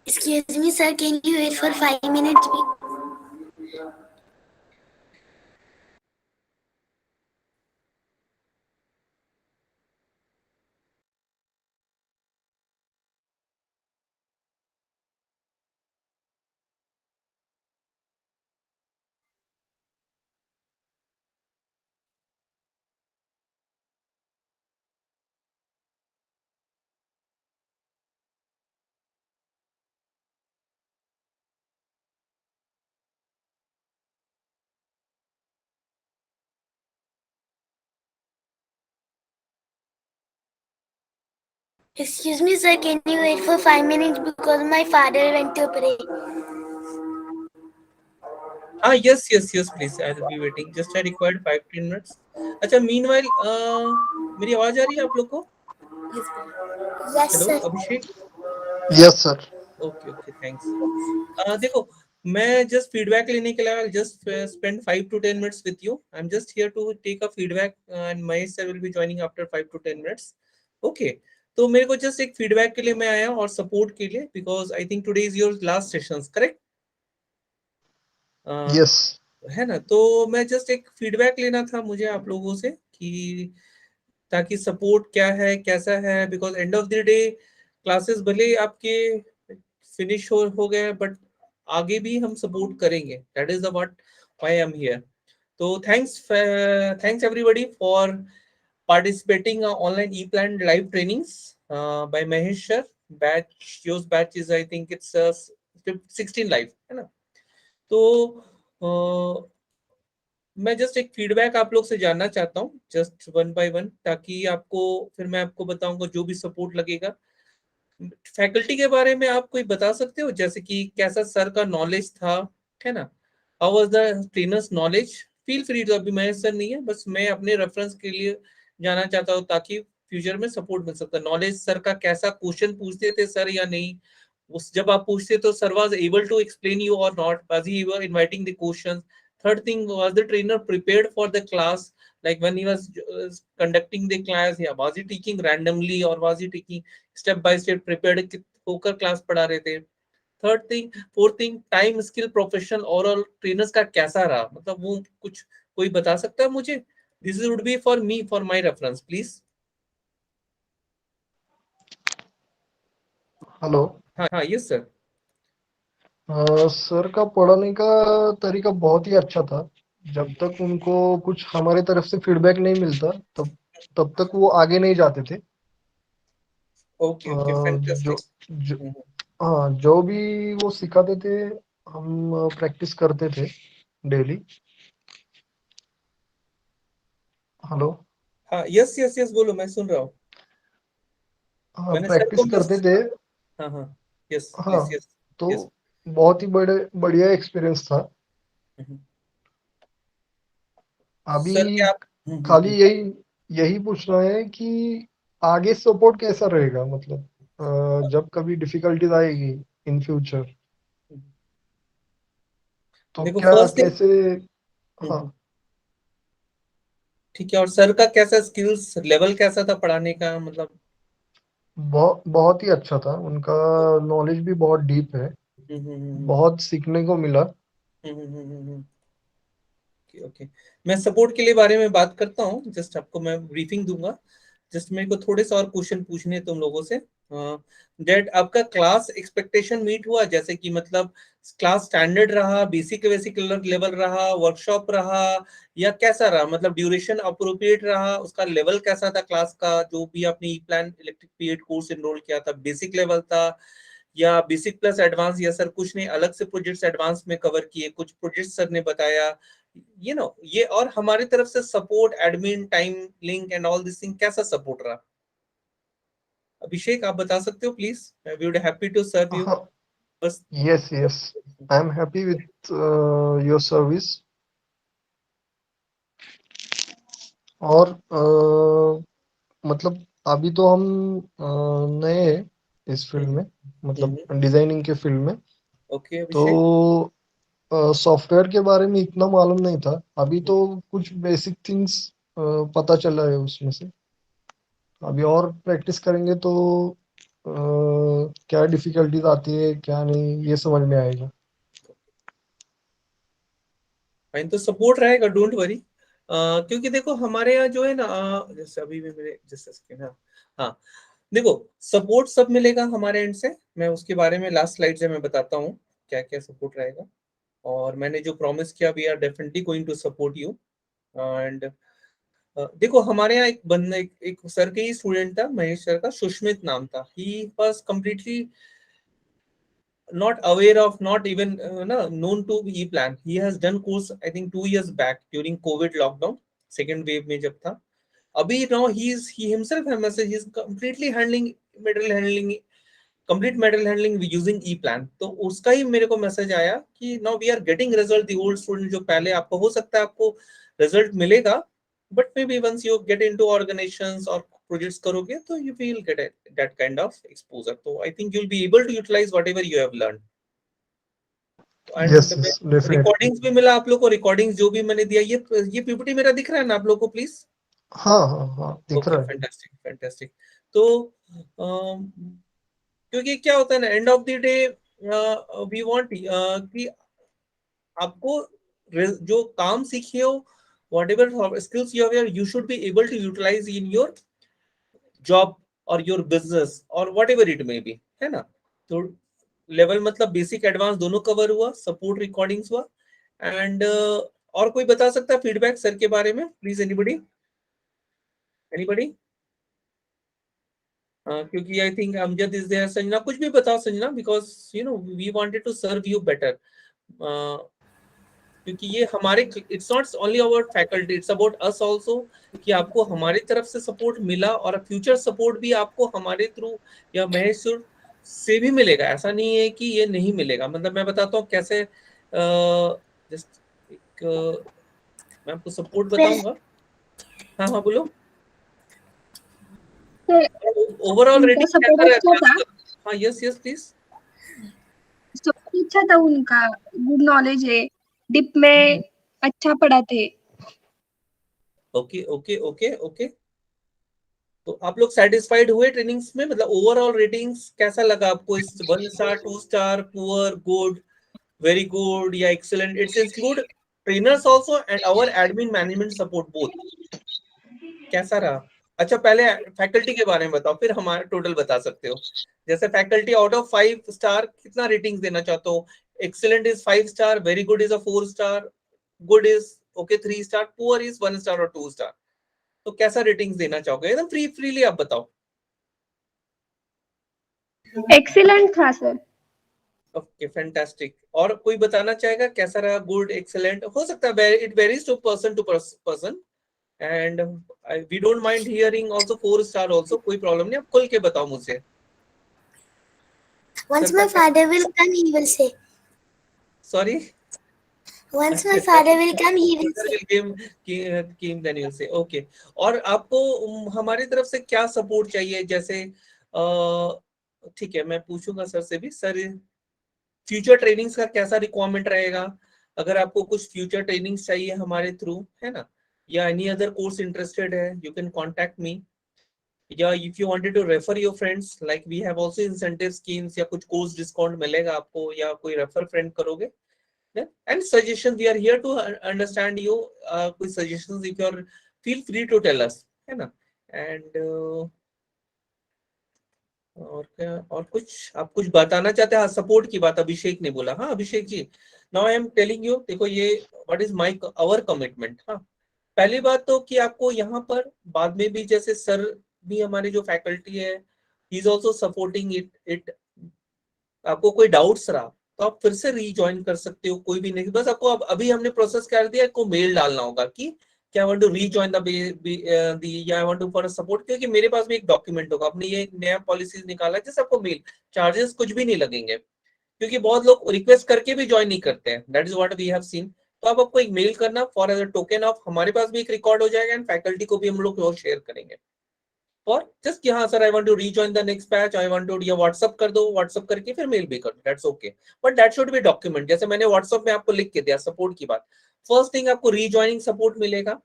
Excuse me, sir. Can you wait for 5 minutes? Excuse me, sir. Can you wait for 5 minutes because my father went to pray. Yes, yes, yes, please. I will be waiting. Just I required 5-10 minutes. अच्छा, meanwhile, मेरी आवाज आ रही है आप लोग को? Yes, hello, sir. Abhishek. Yes sir. Okay, okay, thanks. देखो, मैं जस्ट फीडबैक लेने के लिए just spend 5 to 10 minutes with you. I'm just here to take a feedback, and Mahesh sir will be joining after 5 to 10 minutes. Okay. तो मेरे को just एक feedback के लिए मैं आया और सपोर्ट के लिए, because I think today is your last sessions, correct? Yes है ना? तो मैं जस्ट एक फीडबैक लेना था मुझे आप लोगों से, कि ताकि सपोर्ट क्या है, कैसा है, because and of the day classes भले ही आपके फिनिश हो गए, बट आगे भी हम सपोर्ट करेंगे. That is the what why I am here. तो thanks everybody for participating online e-plan live trainings by Mahesh sir. Yours batch is, I think it's 16 live, है ना? तो मैं जस्ट एक फीडबैक आप लोग से जानना चाहता हूँ, जस्ट वन बाय वन, ताकि आपको फिर मैं आपको बताऊंगा जो भी सपोर्ट लगेगा. फैकल्टी के बारे में आप कोई बता सकते हो, जैसे कि कैसा सर का नॉलेज था, है ना? How was the trainer's knowledge? Feel free to. अभी मैं सर नहीं है, बस मैं अपने रेफरेंस के लिए जानना चाहता हूँ, ताकि फ्यूचर में सपोर्ट मिल सकता है. नॉलेज सर का कैसा, क्वेश्चन पूछते थे सर या नहीं, उस जब आप पूछते तो sir was able to explain you और not, was he were inviting the questions? Third thing, was the trainer prepared for the class, like when he was conducting the class? Yeah, was he teaching randomly or was he taking step by step prepared होकर class पढ़ा रहे थे? Third thing, fourth thing, time skill professional overall trainers का कैसा रहा, मतलब वो कुछ कोई बता सकता है मुझे? This would be for me, for my reference, please. Hello. हाँ, हाँ, यस सर. सर का पढ़ाने का तरीका बहुत ही अच्छा था। जब तक उनको कुछ हमारे तरफ से फीडबैक नहीं मिलता तब तब तक वो आगे नहीं जाते थे। ओके, ओके, जो, फैंटास्टिक. जो हाँ, जो भी वो सिखाते थे हम प्रैक्टिस करते थे डेली। हेलो। हाँ, यस, यस, यस, बोलो, मैं सुन रहा हूँ. हाँ, मैंने सर को प्रैक्टिस करते मिस. थे। हाँ, हाँ, यस हाँ, प्लीज, यस. तो यस. बहुत ही बढ़िया एक्सपीरियंस था। अभी सर क्या आप. खाली यही यही पूछना है कि आगे सपोर्ट कैसा रहेगा, मतलब जब कभी डिफिकल्टीज आएगी इन फ्यूचर तो देखो, क्या फर्स्ट कैसे। हाँ, थिंग, ठीक है. और सर का कैसा स्किल्स लेवल कैसा था पढ़ाने का, मतलब? बहुत ही अच्छा था उनका। नॉलेज भी बहुत डीप है। बहुत सीखने को मिला। Okay, okay. मैं सपोर्ट के लिए बारे में बात करता हूँ, जस्ट आपको मैं ब्रीफिंग दूंगा. जस्ट मेरे को थोड़े से और क्वेश्चन पूछने हैं तुम लोगों से. डेट आपका क्लास एक्सपेक्टेशन मीट हुआ, जैसे कि मतलब क्लास स्टैंडर्ड रहा, बेसिक बेसिक लेवल रहा, वर्कशॉप रहा, या कैसा रहा? मतलब ड्यूरेशन अप्रोप्रिएट रहा, उसका लेवल कैसा था क्लास का? जो भी आपने E plan electric period course enroll किया था, बेसिक लेवल था या बेसिक प्लस एडवांस, या सर कुछ नहीं अलग से प्रोजेक्ट्स एडवांस में कवर किए, कुछ प्रोजेक्ट्स सर ने बताया, ये? और हमारी तरफ से support, admin, time link and all this thing, कैसा सपोर्ट रहा? अभिषेक, आप बता सकते हो please? We would happy to serve you. हाँ, बस. Yes yes, I am happy with your service. और मतलब अभी तो हम नए हैं इस फील्ड में, मतलब डिजाइनिंग के फील्ड में। ओके, अभिषेक. तो सॉफ्टवेयर के बारे में इतना मालूम नहीं था। अभी तो कुछ बेसिक थिंग्स पता चला है उसमें से। अभी और प्रैक्टिस करेंगे तो क्या डिफिकल्टीज आती है क्या नहीं ये समझ में आएगा। फाइन, तो सपोर्ट रहेगा, डोंट वरी। क्योंकि देखो हमारे यहाँ जो है ना, जैसे अभी भी मेरे जैसे सेकंड, हाँ हाँ, देखो सपोर्ट सब मिलेगा हमारे एंड से। मैं उसके बारे में लास्ट स्लाइड से मैं बताता हूँ क्या क्या सपोर्ट रहेगा। और मैंने जो प्रॉमिस किया, we are definitely going to support you. And देखो हमारे यहाँ एक बंदा, एक सर के ही स्टूडेंट था, महेश सर का, सुष्मित नाम था। He was completely not aware of, not even known to e-plan. He has done course I think 2 years back during COVID lockdown, second wave में जब था। अभी now he himself has message, he is completely handling material handling, complete material handling using e-plan। तो उसका ही मेरे को message आया कि now we are getting result, the old student जो पहले आपको हो सकता है आपको रिजल्ट मिलेगा, but maybe once you get into organizations और प्रोजेक्ट्स करोगे तो you will get that kind of exposure। तो I think you'll be able to utilize whatever you have learned। Yes and yes definitely. Recordings भी मिला आप लोग को, recordings जो भी मैंने दिया, ये पीपीटी मेरा दिख रहा है ना आप लोग को प्लीज? हाँ हाँ हाँ दिख ओके, रहा है। Fantastic fantastic. तो क्योंकि क्या होता है ना, end of the day we want कि आपको जो काम सीखे हो, whatever skills you have, you should be able to utilize in your job और योर बिजनेस और what ever it may be, है ना। तो लेवल मतलब बेसिक एडवांस दोनों कवर हुआ, सपोर्ट रिकॉर्डिंग्स हुआ। एंड और कोई बता सकता है फीडबैक सर के बारे में प्लीज? Anybody anybody? क्योंकि I think Amjad is there. Sanjana कुछ भी बताओ Sanjana, because you know we wanted to serve you better. क्योंकि ये हमारे, it's not only about faculty, it's about us also, कि आपको हमारी तरफ से सपोर्ट मिला और फ्यूचर सपोर्ट भी आपको हमारे थ्रू या महेश से भी मिलेगा। ऐसा नहीं है कि ये नहीं मिलेगा। मतलब मैं बताता हूँ कैसे, जस्ट एक मैं आपको सपोर्ट बताऊंगा। हाँ हाँ बोलो। ओवरऑल उनका रेटिंग सपोर्ट कैसा अच्छा था, रहता है? हाँ यस यस प्लीज। सपोर्ट अच्छा था उनका, गुड नॉलेज है, डिप में अच्छा पढ़ाते। Okay okay okay okay. तो आप लोग सेटिस्फाइड हुए ट्रेनिंग्स में? मतलब ओवरऑल रेटिंग्स कैसा लगा आपको? इस 1 star, 2 star, poor, good, very good या excellent? It's include trainers also and our admin management support both. कैसा रहा? अच्छा पहले फैकल्टी के बारे में बताओ, फिर हमारा टोटल बता सकते हो। जैसे फैकल्टी आउट ऑफ 5 स्टार कितना रेटिंग्स देना चाहते हो? Excellent is 5 star, very good is a 4 star, good is okay 3 star, poor is 1 star और 2 स्टार। तो कैसा रेटिंग्स देना चाहोगे? एकदम फ्रीली आप बताओ। एक्सीलेंट था सर। Okay fantastic. और कोई बताना चाहेगा कैसा रहा? गुड, एक्सीलेंट हो सकता है, it varies to person and we don't mind hearing also 4 star also, कोई प्रॉब्लम नहीं। आप खुल के बताओ मुझसे। Once my father will come, he will say. Sorry? Once my father will come, he will say. then you'll say okay। और आपको हमारी तरफ से क्या सपोर्ट चाहिए? जैसे ठीक है, मैं पूछूंगा सर से भी। सर फ्यूचर ट्रेनिंग्स का कैसा रिक्वायरमेंट रहेगा? अगर आपको कुछ फ्यूचर ट्रेनिंग्स चाहिए हमारे थ्रू, है ना, या एनी अदर कोर्स इंटरेस्टेड है, यू कैन कॉन्टेक्ट मी। या if you wanted to refer your friends, like we have also incentive schemes, या कुछ कोर्स डिस्काउंट मिलेगा आपको, या कोई रेफर फ्रेंड करोगे। And suggestions, we are here to understand you, कोई suggestions if you are, feel free to tell us, है ना। and और क्या, और कुछ आप कुछ बताना चाहते हैं? हाँ सपोर्ट की बात अभिषेक ने बोला। हाँ Abhishek ji, now I am telling you, देखो ये what is my our commitment. हाँ पहली बात तो कि आपको यहाँ पर बाद में भी, जैसे सर भी हमारे जो फैकल्टी है, he is also supporting it. आपको कोई डाउट्स रहा तो आप फिर से रीजॉइन कर सकते हो, कोई भी नहीं। बस आपको अब अभी हमने प्रोसेस कर दिया, आपको मेल डालना होगा कि क्या I want to rejoin the या I want to for support, क्योंकि मेरे पास भी एक डॉक्यूमेंट होगा। आपने ये नया पॉलिसीज निकाला है, जैसे आपको मेल, चार्जेस कुछ भी नहीं लगेंगे, क्योंकि बहुत लोग रिक्वेस्ट करके भी ज्वाइन नहीं करते हैं। That is what we have seen. तो अब आपको एक मेल करना for as a token of, हमारे पास भी एक रिकॉर्ड हो जाएगा एंड फैकल्टी को भी हम लोग और शेयर करेंगे। और जस्ट हाँ sir I want to rejoin the next batch, I want to, या व्हाट्सएप कर दो, व्हाट्सएप करके फिर मेल भी कर दो, that's okay. But that should be document. जैसे मैंने व्हाट्सएप में आपको लिख के दिया सपोर्ट की बात। फर्स्ट थिंग आपको रीजॉइनिंग सपोर्ट मिलेगा।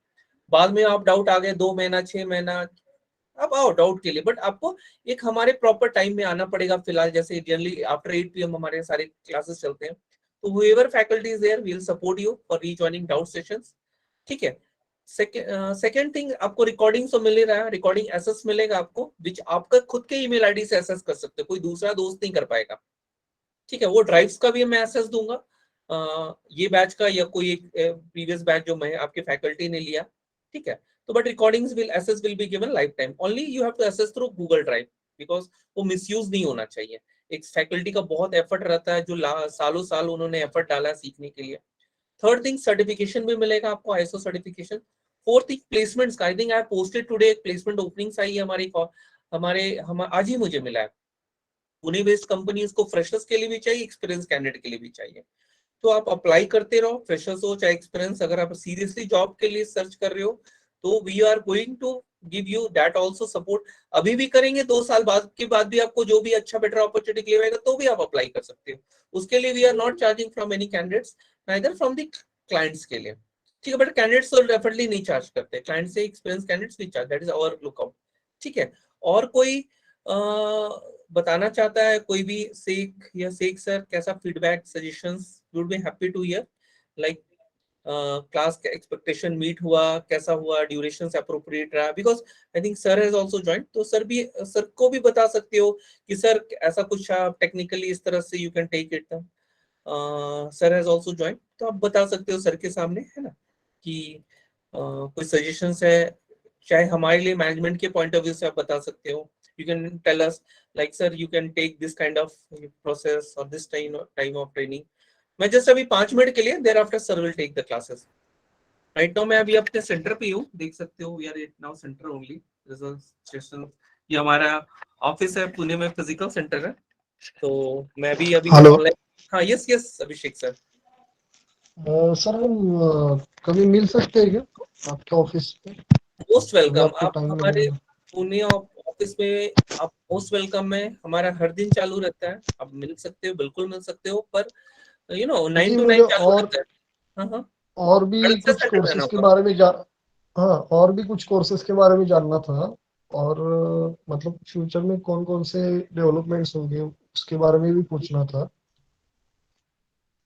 बाद में आप डाउट आ गए 2 महीना 6 महीना आप आओ डाउट के लिए, बट आपको एक हमारे प्रॉपर टाइम में आना पड़ेगा। फिलहाल जैसे जनरली आफ्टर 8 PM हमारे सारे क्लासेस चलते हैं, तो whoever faculty is there will support you for rejoining doubt sessions, ठीक है। सेकेंड थिंग, आपको रिकॉर्डिंग तो मिल ही रहा है, रिकॉर्डिंग एसेस मिलेगा आपको, विच आपका खुद के ईमेल आईडी से एसेस कर सकते हो, कोई दूसरा दोस्त नहीं कर पाएगा, ठीक है। वो ड्राइव्स का भी मैं एसेस दूंगा, ये बैच का या कोई एक प्रीवियस बैच जो मैं आपके फैकल्टी ने लिया, ठीक है। तो but recordings will access will be given life time, only you have to access through Google Drive, because वो मिसयूज नहीं होना चाहिए। एक फैकल्टी का बहुत एफर्ट रहता है, जो सालों साल उन्होंने एफर्ट डाला है सीखने के लिए। थर्ड थिंग, सर्टिफिकेशन भी मिलेगा आपको, ISO certification. Fourth thing, placements का, I think I posted today, एक प्लेसमेंट ओपनिंग्स आई है हम आज ही मुझे मिला है। पुणे बेस्ड कंपनी, इसको फ्रेशर्स के लिए भी चाहिए, एक्सपीरियंस कैंडिडेट के लिए भी चाहिए। तो आप अप्लाई करते रहो, फ्रेशर्स हो चाहे एक्सपीरियंस। अगर आप सीरियसली जॉब के लिए सर्च कर रहे हो तो we are going to give you that also support. अभी भी करेंगे, 2 साल बाद के बाद भी आपको जो भी अच्छा बेटर अपॉर्चुनिटी क्लियर होगा तो भी आप अप्लाई कर सकते हो। उसके लिए we are not charging from any candidates, neither from the clients के लिए, ठीक है। बट कैंडिडेट्स तो डेफिनेटली नहीं चार्ज करते, क्लाइंट से एक्सपीरियंस कैंडिडेट्स नहीं charge, that is our lookout, ठीक है। और कोई बताना चाहता है, कोई भी शेख या शेख सर, कैसा feedback suggestions, would be happy to hear, like class का एक्सपेक्टेशन मीट हुआ, कैसा हुआ, ड्यूरेशन अप्रोप्रिएट रहा, because I think sir has also joined, तो सर को भी बता सकते हो कि सर ऐसा कुछ टेक्निकली इस तरह से you can take it. Sir has also joined, तो आप बता सकते हो सर के सामने, है ना, कि कोई सजेशंस है, चाहे हमारे लिए मैनेजमेंट के पॉइंट ऑफ व्यू से आप बता सकते हो। You can tell us like sir you can take this kind of process or this time of training. मैं जस्ट अभी 5 मिनट के लिए, thereafter sir will take the classes. Right now मैं अभी अपने सेंटर पे हूँ, देख सकते हो, we are at now center only. This is station, ये हमारा ऑफिस है, पुणे में फिजिकल सेंटर है, तो मैं भी अभी हेलो ऑनलाइन। हाँ यस यस अभिषेक सर। सर, हम कभी मिल सकते हैं क्या आपके ऑफिस पे? मोस्ट कभी वेलकम, आपको आप टाइम हमारे मिलेगा? पुणे ऑफिस में आप मोस्ट वेलकम है। हमारा हर दिन चालू रहता है, आप मिल सकते हो, बिल्कुल मिल सकते हो, पर 9 जी, to 9 मुझे चालू रहता है। हाँ हाँ, और भी गलत से कुछ सेंटर में रहना कोर्सेज के होगा। बारे में हाँ, और भी कुछ कोर्सेज के बारे में जानना था। और मतलब फ्यूचर में कौन कौन से डेवलपमेंट्स होंगे उसके बारे में भी पूछना था।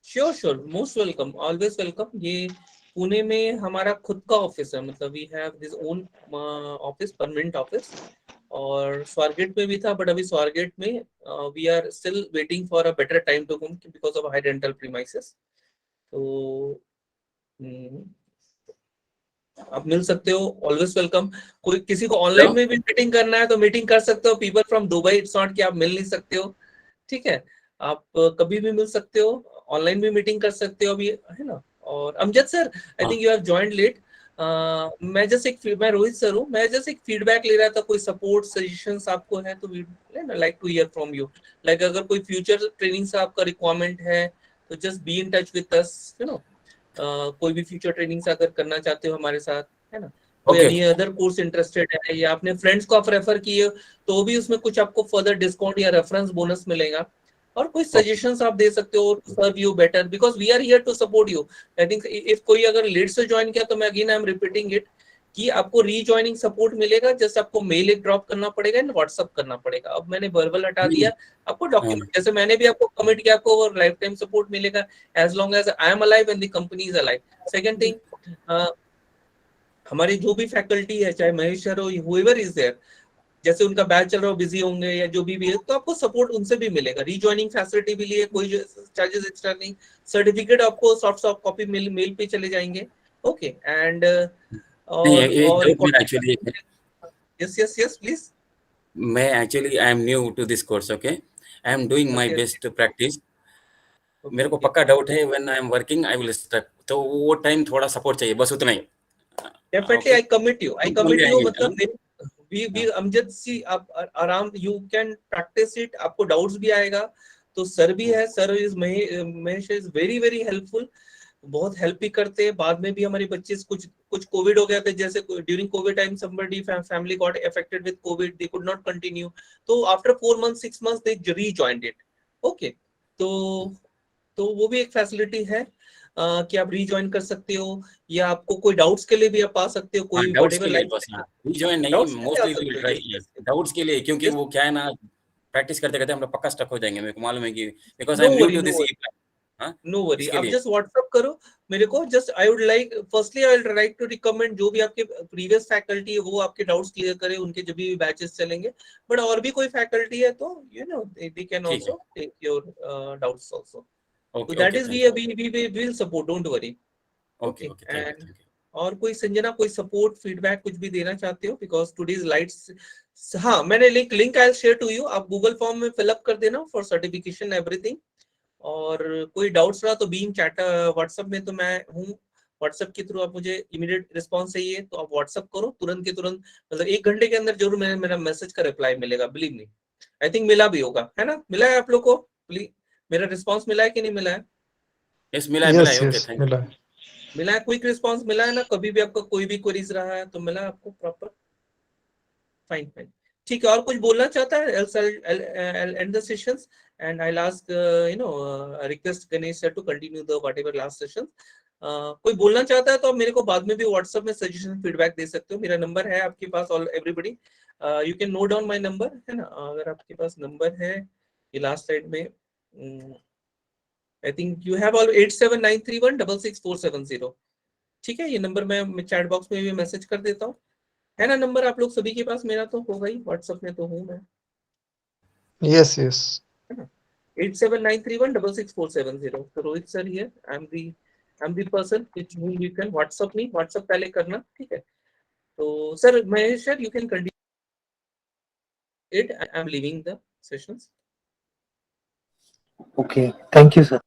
Sure sure, most welcome, always welcome. ये पुणे में हमारा खुद का ऑफिस है, मतलब we have this own office, permanent office. और स्वारगेट में भी था, बट अभी स्वारगेट में we are still waiting for a better time to come because of high rental premises. तो आप मिल सकते हो, ऑलवेज वेलकम। कोई किसी को ऑनलाइन में भी मीटिंग करना है तो मीटिंग कर सकते हो, people from Dubai, it's not कि आप मिल नहीं सकते हो, ठीक है। आप कभी भी मिल सकते हो, ऑनलाइन भी मीटिंग कर सकते हो अभी, है ना। और Amjad sir, I think you have joined late. मैं रोहित सर हूँ, मैं जस्ट एक फीडबैक ले रहा था, कोई सपोर्ट सजेशंस आपको है तो we like to hear from you. Like अगर कोई फ्यूचर ट्रेनिंग से आपका रिक्वायरमेंट है तो just be in touch with us, कोई भी फ्यूचर ट्रेनिंग अगर करना चाहते हो हमारे साथ, है ना। कोई Okay. Any other course interested है या अपने फ्रेंड्स को आप रेफर किए तो भी उसमें कुछ आपको फर्दर डिस्काउंट या रेफरेंस बोनस मिलेगा। और कोई सजेशंस आप दे सकते हो to serve you better, because we are here to support you. I think if कोई अगर लेट से ज्वाइन किया तो मैं again I am repeating it कि आपको रीजॉइनिंग सपोर्ट मिलेगा, जस्ट आपको मेल एक ड्रॉप करना पड़ेगा एंड व्हाट्सअप करना पड़ेगा। अब मैंने वर्बल हटा दिया, आपको डॉक्यूमेंट, जैसे मैंने भी आपको कमिट किया, आपको लाइफ टाइम सपोर्ट मिलेगा as long as I am alive and the company is alive. Second thing, हमारी जो भी फैकल्टी है, चाहे महेश सर हो, हुएवर इज देयर, जैसे उनका बैच चल रहा हो, बिजी होंगे या जो भी है, तो आपको सपोर्ट उनसे भी मिलेगा। रीजॉइनिंग फैसिलिटी भी लिए, कोई चार्जेस एक्स्ट्रा नहीं। सर्टिफिकेट आपको सॉफ्ट कॉपी मेल पे चले जाएंगे, ओके। एंड और Actually, yes yes yes please. I am new to this course. Okay, I am doing my best to practice. मेरे को पक्का डाउट है, when I am working I will stuck, तो वो टाइम थोड़ा सपोर्ट चाहिए, बस उतना ही। डेफिनेटली आई कमिट यू, मतलब Okay. वी अमजद सी, आप आराम, यू कैन प्रैक्टिस इट, आपको डाउट्स भी आएगा। तो सर भी है, sir is Mahesh is very very helpful, बहुत हेल्प भी करते हैं। बाद में भी हमारे बच्चे कुछ कोविड हो गया था, जैसे during Covid time somebody family got affected with covid, they could not continue, तो after 4 months 6 months they rejoined it, okay। तो तो वो भी एक फैसिलिटी है कि आप रीजॉइन कर सकते हो, या आपको कोई डाउट्स के लिए भी आप आ सकते हो, कोई डाउट्स के whatever लिए life बस, में- रीजॉइन नहीं, डाउट्स के लिए आ मोस्टली वी सकते विल हो, try yes, yes, yes. Doubts के लिए, क्योंकि Yes. वो क्या है ना, प्रैक्टिस करते करते हम लोग पक्का स्टक हो जाएंगे, मेरे को मालूम है कि because No I am new worry, to no this. worry. हाँ, नो वरी, इसके आप लिए जस्ट व्हाट्सअप करो मेरे को। Just I would like, firstly I will like to recommend जो भी आपके प्रीवियस फैकल्टी है वो आपके डाउट्स क्लियर करे, उनके जब भी बैचेस चलेंगे। बट और भी कोई फैकल्टी है तो यू नो दे कैन ठीक है। Also take your doubts also. So okay that okay, is thank you. we will support, don't worry. Okay Okay. Okay, thank you And thank you. और कोई संजना, कोई सपोर्ट फीडबैक कुछ भी देना चाहते हो? बिकॉज टुडेज लाइट्स, हाँ मैंने link I share to you, आप गूगल फॉर्म में फिलअप कर देना फॉर सर्टिफिकेशन एवरीथिंग। और कोई डाउट्स रहा तो बीम चैट व्हाट्सएप में तो मैं हूँ, व्हाट्सएप के थ्रू आप मुझे इमीडिएट रिस्पांस चाहिए तो आप व्हाट्सएप करो, तुरंत के तुरंत, मतलब 1 घंटे के अंदर जरूर मेरा मैसेज का रिप्लाई मिलेगा, बिलीव मी। आई थिंक मिला भी होगा, है ना? मिला है आप लोग को? प्लीज मेरा रिस्पांस मिला है कि नहीं मिला है? यस, मिला है, मिला है। ओके, यस थैंक मिला यू। है। मिला है, क्विक रिस्पांस मिला है ना? कभी भी आपका कोई भी क्वेरीज रहा है तो मिला है आपको प्रॉपर? फाइन फाइन, ठीक है। और कुछ बोलना चाहता है? else I'll end the sessions and I'll ask request Ganesh sir to continue the whatever last session. कोई बोलना चाहता है तो आप मेरे को बाद में भी व्हाट्सएप में सजेशन फीडबैक दे सकते हो, मेरा नंबर है आपके पास, all everybody you can note down my number, है ना? अगर आपके पास नंबर है ये लास्ट साइड में, आई थिंक यू हैव ऑल 8793166470। ठीक है, ये नंबर मैं चैट बॉक्स में भी मैसेज कर देता हूँ, है ना? नंबर आप लोग सभी के पास, मेरा तो होगा ही, व्हाट्सएप में तो हूँ मैं। Yes yes 8793166470। So Rohit sir here, I'm the person which whom you can WhatsApp me, WhatsApp पहले करना, ठीक है? तो sir Mahesh sir, you can continue it. I'm leaving the sessions. Okay, thank you, sir.